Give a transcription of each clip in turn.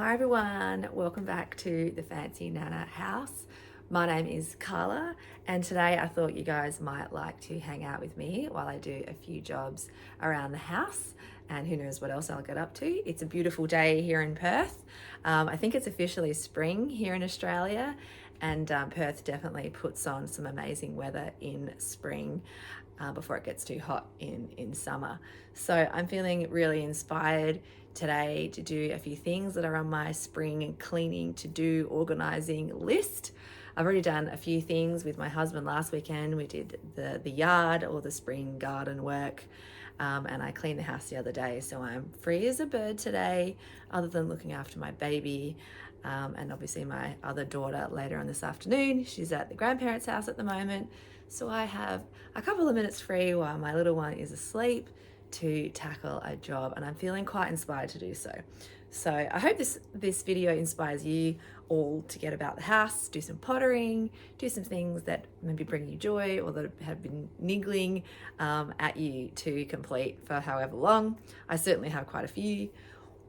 Hi everyone, welcome back to the Fancy Nana house. My name is Carla and today I thought you guys might like to hang out with me while I do a few jobs around the house and who knows what else I'll get up to. It's a beautiful day here in Perth. I think it's officially spring here in Australia and Perth definitely puts on some amazing weather in spring before it gets too hot in summer. So I'm feeling really inspired today to do a few things that are on my spring cleaning to do organizing list. I've already done a few things with my husband last weekend. We did the yard or the spring garden work and I cleaned the house the other day, so I'm free as a bird today other than looking after my baby and obviously my other daughter later on this afternoon. She's at the grandparents' house at the moment, so I have a couple of minutes free while my little one is asleep to tackle a job, and I'm feeling quite inspired to do so. So I hope this video inspires you all to get about the house, do some pottering, do some things that maybe bring you joy or that have been niggling at you to complete for however long. I certainly have quite a few.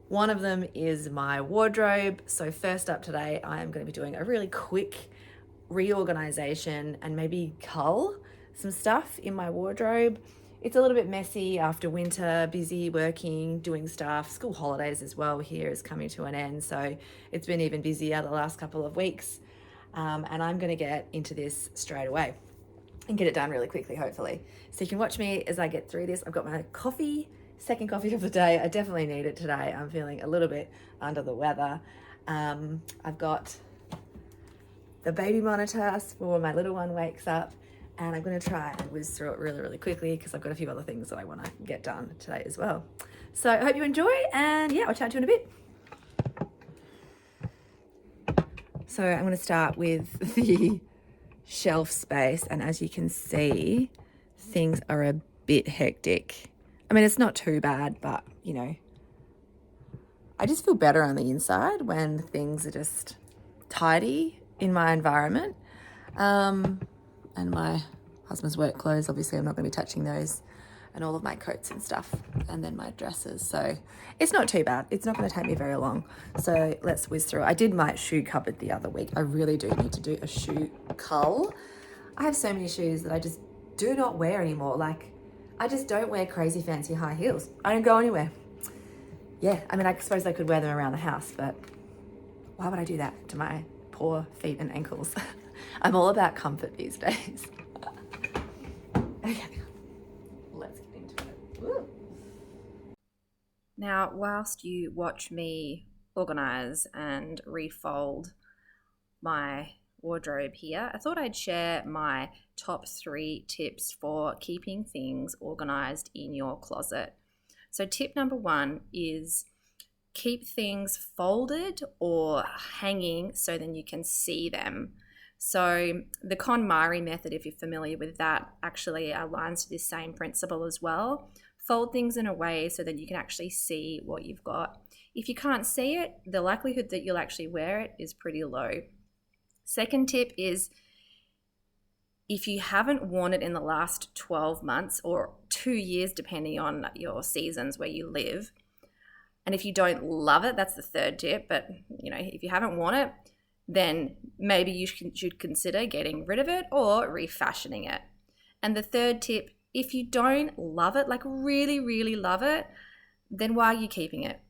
One of them is my wardrobe. So first up today, I am going to be doing a really quick reorganization and maybe cull some stuff in my wardrobe. It's a little bit messy after winter, busy working, doing stuff. School holidays as well here is coming to an end, so it's been even busier the last couple of weeks. And I'm going to get into this straight away and get it done really quickly, hopefully. So you can watch me as I get through this. I've got my coffee, second coffee of the day. I definitely need it today. I'm feeling a little bit under the weather. I've got the baby monitor for when my little one wakes up. And I'm going to try and whiz through it really quickly because I've got a few other things that I want to get done today as well. So I hope you enjoy, and yeah, I'll chat to you in a bit. So I'm going to start with the shelf space, and as you can see, things are a bit hectic. I mean, it's not too bad, but you know, I just feel better on the inside when things are just tidy in my environment. And my husband's work clothes, obviously I'm not going to be touching those, and all of my coats and stuff, and then my dresses. So it's not too bad. It's not going to take me very long. So let's whiz through. I did my shoe cupboard the other week. I really do need to do a shoe cull. I have so many shoes that I just do not wear anymore. Like, I just don't wear crazy fancy high heels. I don't go anywhere. Yeah, I mean, I suppose I could wear them around the house, but why would I do that to my poor feet and ankles? I'm all about comfort these days. Okay, let's get into it. Woo. Now, whilst you watch me organise and refold my wardrobe here, I thought I'd share my top 3 tips for keeping things organised in your closet. So tip number 1 is keep things folded or hanging so then you can see them. So the KonMari method, if you're familiar with that, actually aligns to this same principle as well. Fold things in a way so that you can actually see what you've got. If you can't see it, the likelihood that you'll actually wear it is pretty low. Second tip is if you haven't worn it in the last 12 months or 2 years, depending on your seasons where you live, and if you don't love it, that's the third tip, but you know, if you haven't worn it, then maybe you should consider getting rid of it or refashioning it. And the third tip, if you don't love it, like really love it, then why are you keeping it?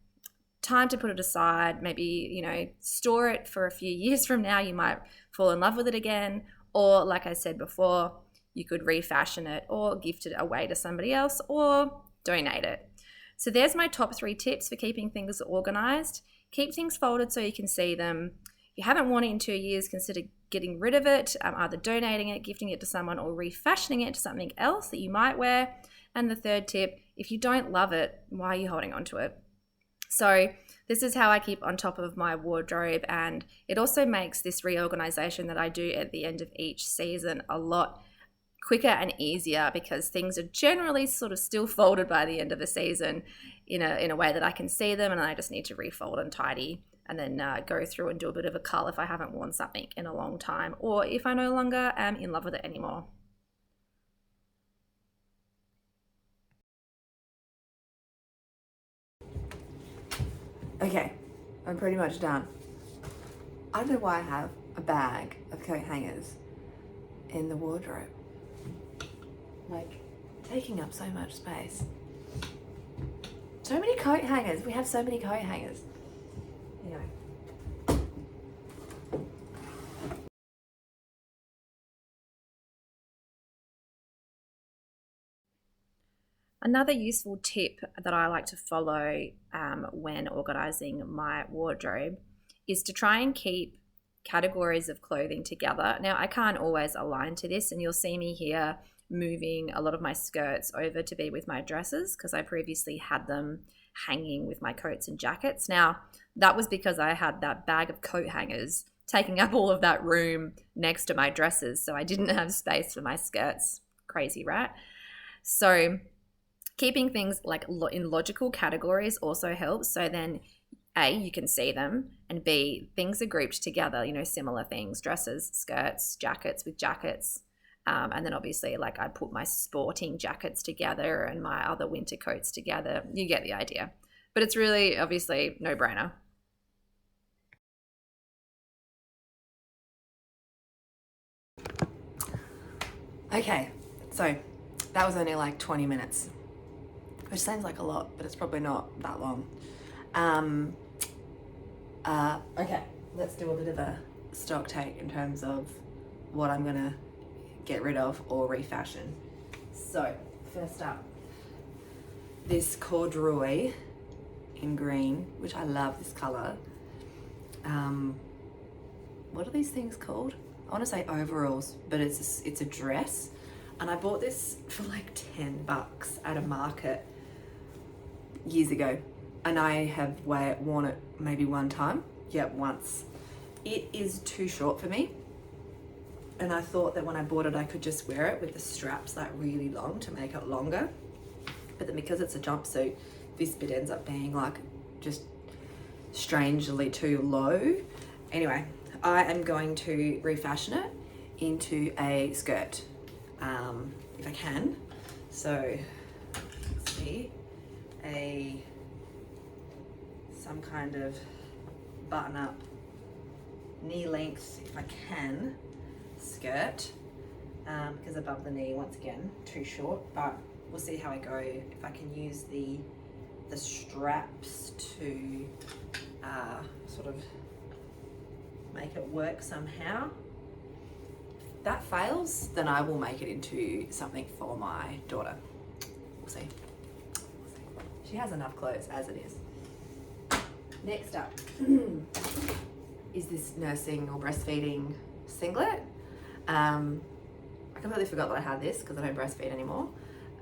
Time to put it aside, maybe, you know, store it for a few years from now. You might fall in love with it again, or like I said before, you could refashion it or gift it away to somebody else or donate it. So there's my top 3 tips for keeping things organized. Keep things folded so you can see them. If you haven't worn it in 2 years, consider getting rid of it, either donating it, gifting it to someone, or refashioning it to something else that you might wear. And the third tip, if you don't love it, why are you holding on to it? So this is how I keep on top of my wardrobe, and it also makes this reorganization that I do at the end of each season a lot quicker and easier because things are generally sort of still folded by the end of the season in a way that I can see them, and I just need to refold and tidy and then go through and do a bit of a cull if I haven't worn something in a long time or if I no longer am in love with it anymore. Okay, I'm pretty much done. I don't know why I have a bag of coat hangers in the wardrobe. Like, taking up so much space. So many coat hangers. We have so many coat hangers. Anyway. Another useful tip that I like to follow when organizing my wardrobe is to try and keep categories of clothing together. Now, I can't always align to this, and you'll see me here moving a lot of my skirts over to be with my dresses because I previously had them hanging with my coats and jackets. Now, that was because I had that bag of coat hangers taking up all of that room next to my dresses, so I didn't have space for my skirts. Crazy, right? So keeping things like in logical categories also helps. So then A, you can see them, and B, things are grouped together, similar things, dresses, skirts, jackets with jackets. And then obviously like I put my sporting jackets together and my other winter coats together. You get the idea. But it's really obviously no brainer. Okay, so that was only like 20 minutes, which seems like a lot, but it's probably not that long. Okay, let's do a bit of a stock take in terms of what I'm gonna get rid of or refashion. So, first up, this corduroy in green, which I love this color. What are these things called? I want to say overalls, but it's a dress, and I bought this for like $10 at a market years ago, and I have worn it maybe one time. Yep, once. It is too short for me, and I thought that when I bought it I could just wear it with the straps like really long to make it longer, but then because it's a jumpsuit, this bit ends up being like just strangely too low. Anyway, I am going to refashion it into a skirt, if I can. So let's see, some kind of button-up, knee length, if I can, skirt, because above the knee, once again, too short, but we'll see how I go. If I can use the straps to sort of make it work somehow. If that fails, then I will make it into something for my daughter. We'll see. She has enough clothes as it is. Next up is this nursing or breastfeeding singlet. I completely forgot that I had this because I don't breastfeed anymore.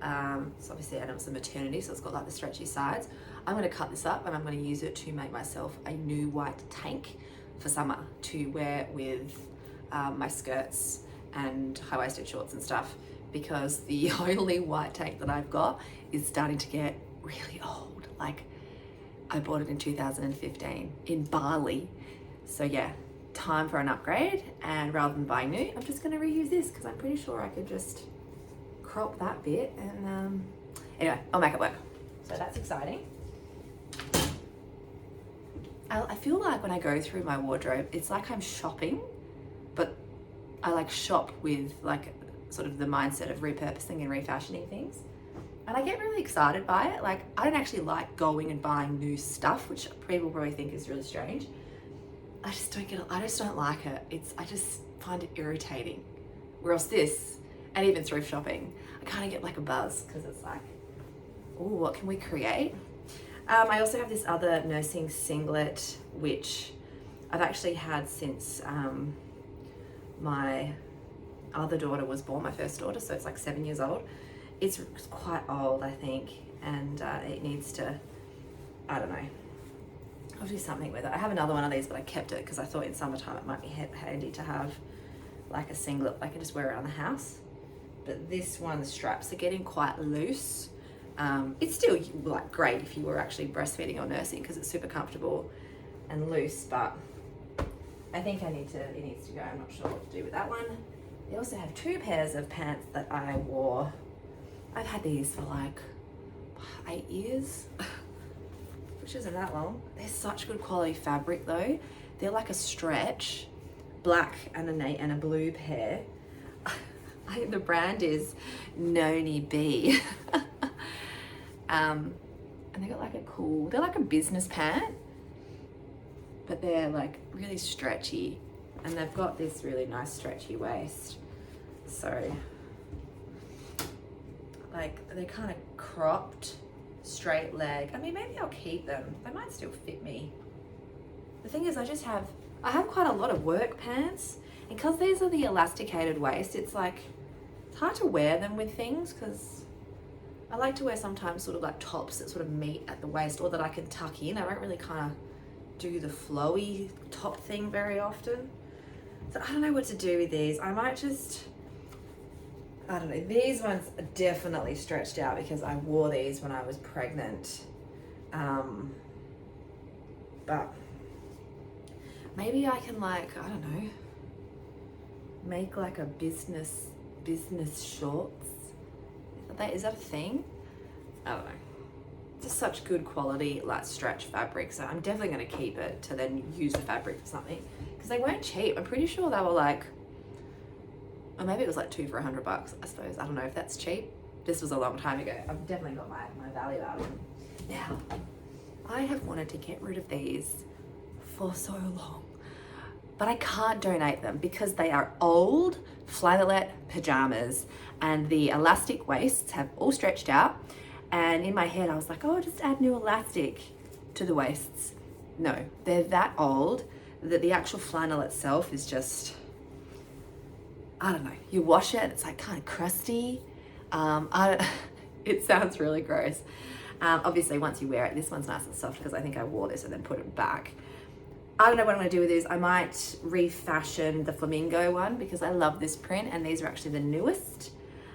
So obviously I know it's a maternity, so it's got like the stretchy sides. I'm going to cut this up and I'm going to use it to make myself a new white tank for summer to wear with my skirts and high-waisted shorts and stuff, because the only white tank that I've got is starting to get really old. Like, I bought it in 2015 in Bali. So yeah, time for an upgrade, and rather than buying new, I'm just going to reuse this because I'm pretty sure I could just crop that bit and anyway, I'll make it work. So that's exciting. I feel like when I go through my wardrobe, it's like I'm shopping, but I like shop with like sort of the mindset of repurposing and refashioning things. And I get really excited by it. Like, I don't actually like going and buying new stuff, which people probably think is really strange. I just don't like it. I just find it irritating. Whereas this, and even thrift shopping, I kind of get like a buzz because it's like, oh, what can we create? I also have this other nursing singlet, which I've actually had since my other daughter was born, my first daughter, so it's like 7 years old. It's quite old, I think, and it needs to, I don't know, I'll do something with it. I have another one of these, but I kept it because I thought in summertime it might be handy to have like a singlet I can just wear around the house. But this one, the straps are getting quite loose. It's still like great if you were actually breastfeeding or nursing because it's super comfortable and loose, but I think it needs to go. I'm not sure what to do with that one. They also have two pairs of pants that I wore. I've had these for like 8 years, which isn't that long. They're such good quality fabric though. They're like a stretch, black and a blue pair. I think the brand is Noni B. And they got like they're like a business pant, but they're like really stretchy, and they've got this really nice stretchy waist. So like they're kind of cropped, straight leg. I mean, maybe I'll keep them. They might still fit me. The thing is, I have quite a lot of work pants, and because these are the elasticated waist, it's hard to wear them with things, because I like to wear sometimes sort of like tops that sort of meet at the waist, or that I can tuck in. I don't really kind of do the flowy top thing very often. So I don't know what to do with these. I might just, I don't know. These ones are definitely stretched out because I wore these when I was pregnant. But maybe I can I don't know, make like a business shorts. Is that a thing? I don't know. Just such good quality stretch fabric, so I'm definitely going to keep it to then use the fabric for something, because they weren't cheap. I'm pretty sure they were or maybe it was 2 for $100, I suppose. I don't know if that's cheap. This was a long time ago. I've definitely got my value out of them. Now, I have wanted to get rid of these for so long, but I can't donate them because they are old flannelette pajamas, and the elastic waists have all stretched out. And in my head, I was like, oh, just add new elastic to the waists. No, they're that old that the actual flannel itself is just, I don't know. You wash it, it's kind of crusty. It sounds really gross. Obviously, once you wear it, this one's nice and soft because I think I wore this and then put it back. I don't know what I'm gonna do with these. I might refashion the flamingo one because I love this print, and these are actually the newest.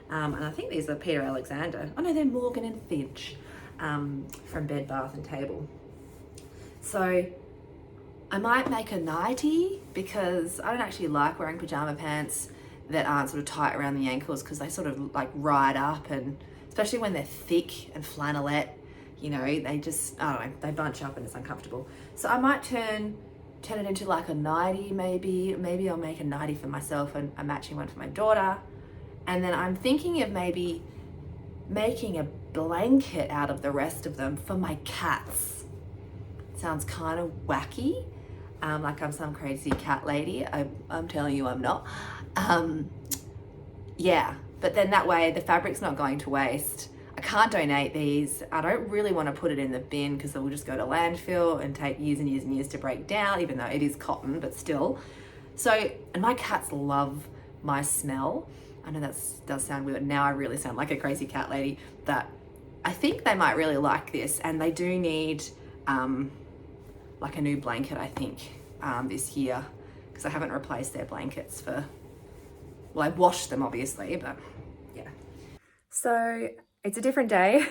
And I think these are Peter Alexander. Oh no, they're Morgan and Finch from Bed Bath and Table. So I might make a nightie, because I don't actually like wearing pajama pants that aren't sort of tight around the ankles, because they sort of ride up, and especially when they're thick and flannelette, they just, I don't know, they bunch up and it's uncomfortable. So I might turn it into a nightie, maybe I'll make a nightie for myself and a matching one for my daughter. And then I'm thinking of maybe making a blanket out of the rest of them for my cats. Sounds kind of wacky, like I'm some crazy cat lady. I'm telling you I'm not. Yeah, but then that way the fabric's not going to waste. I can't donate these. I don't really want to put it in the bin because it will just go to landfill and take years and years and years to break down, even though it is cotton, but still. So, and my cats love my smell. I know that does sound weird. Now I really sound like a crazy cat lady, but I think they might really like this, and they do need a new blanket, I think, this year, because I haven't replaced their blankets I washed them obviously, but yeah. So it's a different day.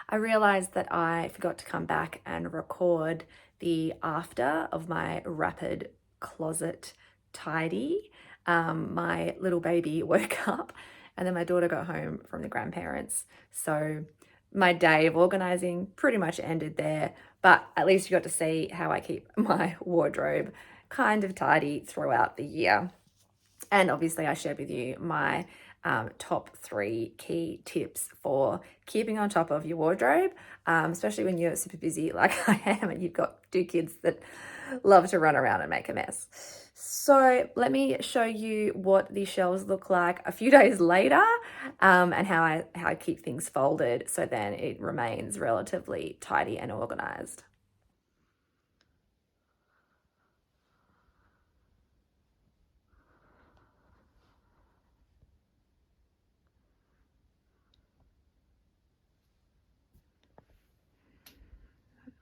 I realized that I forgot to come back and record the after of my rapid closet tidy. My little baby woke up, and then my daughter got home from the grandparents. So my day of organizing pretty much ended there, but at least you got to see how I keep my wardrobe kind of tidy throughout the year. And obviously I shared with you my top 3 key tips for keeping on top of your wardrobe, especially when you're super busy like I am and you've got 2 kids that love to run around and make a mess. So let me show you what the shelves look like a few days later, and how I keep things folded so then it remains relatively tidy and organized.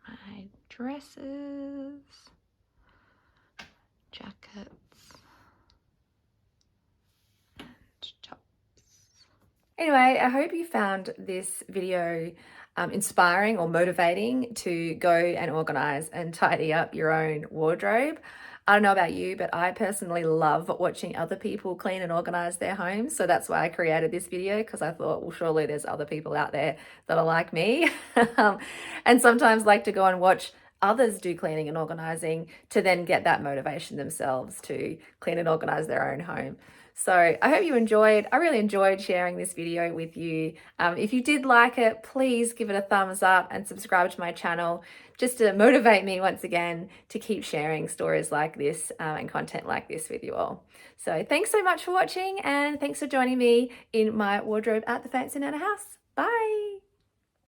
My dresses, jackets, and tops. Anyway, I hope you found this video inspiring or motivating to go and organize and tidy up your own wardrobe. I don't know about you, but I personally love watching other people clean and organize their homes. So that's why I created this video, because I thought, well, surely there's other people out there that are like me um, and sometimes like to go and watch others do cleaning and organizing to then get that motivation themselves to clean and organize their own home. So I hope you enjoyed. I really enjoyed sharing this video with you. If you did like it, please give it a thumbs up and subscribe to my channel just to motivate me once again to keep sharing stories like this and content like this with you all. So thanks so much for watching, and thanks for joining me in my wardrobe at the Fancy Nana house. Bye.